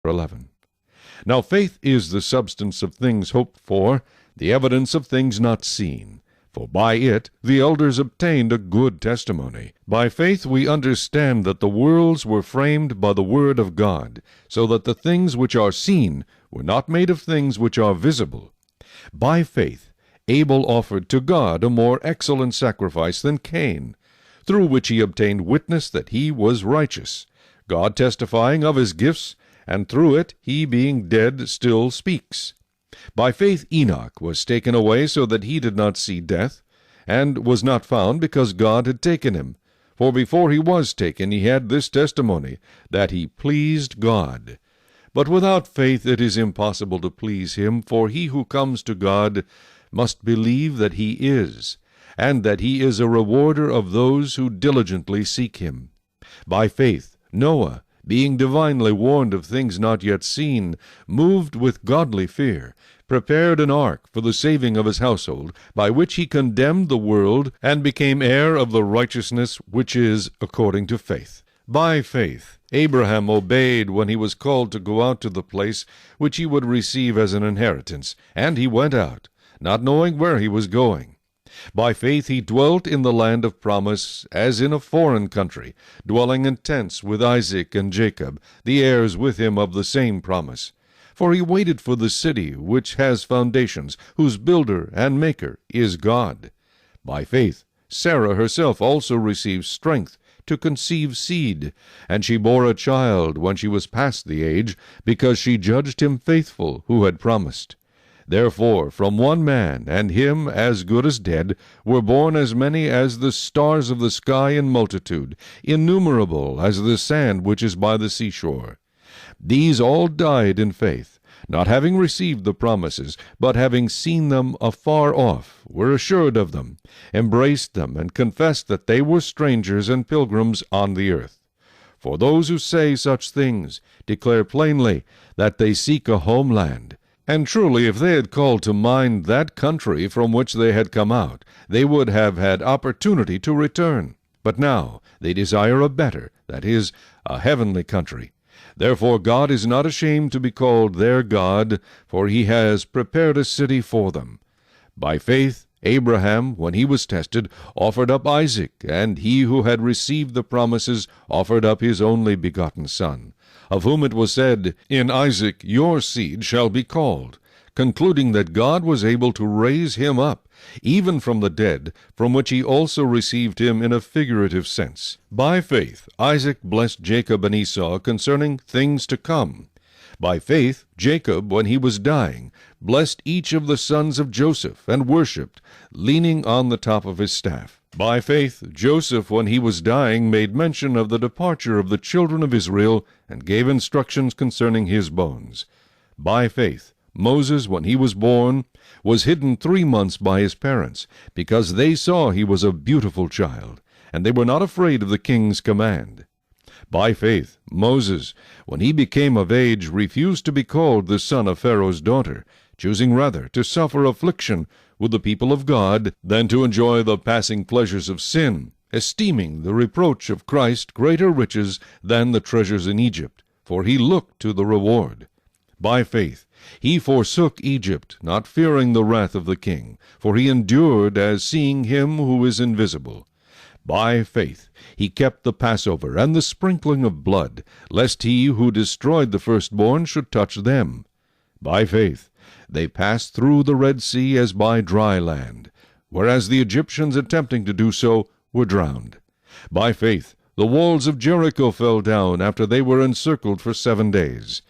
11. Now faith is the substance of things hoped for, the evidence of things not seen. For by it the elders obtained a good testimony. By faith we understand that the worlds were framed by the word of God, so that the things which are seen were not made of things which are visible. By faith Abel offered to God a more excellent sacrifice than Cain, through which he obtained witness that he was righteous, God testifying of his gifts, and through it he being dead still speaks. By faith Enoch was taken away so that he did not see death, and was not found because God had taken him. For before he was taken he had this testimony, that he pleased God. But without faith it is impossible to please him, for he who comes to God must believe that he is, and that he is a rewarder of those who diligently seek him. By faith Noah, being divinely warned of things not yet seen, moved with godly fear, prepared an ark for the saving of his household, by which he condemned the world, and became heir of the righteousness which is according to faith. By faith Abraham obeyed when he was called to go out to the place which he would receive as an inheritance, and he went out, not knowing where he was going. By faith he dwelt in the land of promise, as in a foreign country, dwelling in tents with Isaac and Jacob, the heirs with him of the same promise. For he waited for the city which has foundations, whose builder and maker is God. By faith Sarah herself also received strength to conceive seed, and she bore a child when she was past the age, because she judged him faithful who had promised. Therefore from one man, and him as good as dead, were born as many as the stars of the sky in multitude, innumerable as the sand which is by the seashore. These all died in faith, not having received the promises, but having seen them afar off, were assured of them, embraced them, and confessed that they were strangers and pilgrims on the earth. For those who say such things declare plainly that they seek a homeland. And truly, if they had called to mind that country from which they had come out, they would have had opportunity to return. But now they desire a better, that is, a heavenly country. Therefore God is not ashamed to be called their God, for he has prepared a city for them. By faith Abraham, when he was tested, offered up Isaac, and he who had received the promises offered up his only begotten son, of whom it was said, In Isaac your seed shall be called, concluding that God was able to raise him up, even from the dead, from which he also received him in a figurative sense. By faith Isaac blessed Jacob and Esau concerning things to come. By faith Jacob, when he was dying, blessed each of the sons of Joseph, and worshipped, leaning on the top of his staff. By faith Joseph, when he was dying, made mention of the departure of the children of Israel, and gave instructions concerning his bones. By faith Moses, when he was born, was hidden 3 months by his parents, because they saw he was a beautiful child, and they were not afraid of the king's command. By faith Moses, when he became of age, refused to be called the son of Pharaoh's daughter, choosing rather to suffer affliction with the people of God than to enjoy the passing pleasures of sin, esteeming the reproach of Christ greater riches than the treasures in Egypt, for he looked to the reward. By faith he forsook Egypt, not fearing the wrath of the king, for he endured as seeing him who is invisible. By faith he kept the Passover and the sprinkling of blood, lest he who destroyed the firstborn should touch them. By faith they passed through the Red Sea as by dry land, whereas the Egyptians attempting to do so were drowned. By faith the walls of Jericho fell down after they were encircled for 7 days.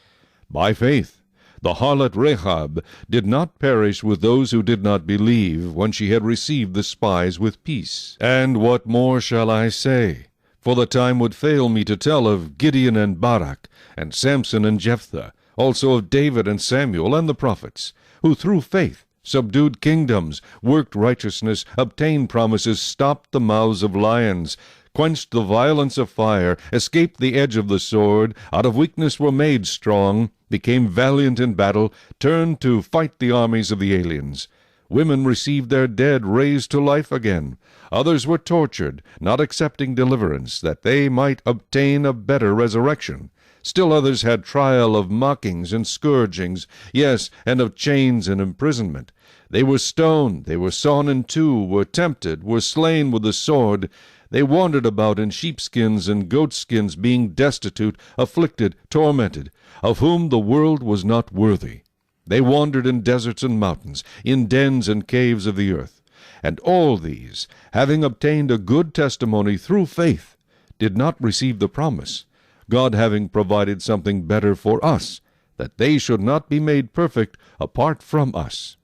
By faith the harlot Rahab did not perish with those who did not believe, when she had received the spies with peace. And what more shall I say? For the time would fail me to tell of Gideon and Barak, and Samson and Jephthah, also of David and Samuel and the prophets, who through faith subdued kingdoms, worked righteousness, obtained promises, stopped the mouths of lions, quenched the violence of fire, escaped the edge of the sword, out of weakness were made strong, became valiant in battle, turned to fight the armies of the aliens. Women received their dead raised to life again. Others were tortured, not accepting deliverance, that they might obtain a better resurrection. Still others had trial of mockings and scourgings, yes, and of chains and imprisonment. They were stoned, they were sawn in two, were tempted, were slain with the sword. They wandered about in sheepskins and goatskins, being destitute, afflicted, tormented, of whom the world was not worthy. They wandered in deserts and mountains, in dens and caves of the earth. And all these, having obtained a good testimony through faith, did not receive the promise, God having provided something better for us, that they should not be made perfect apart from us.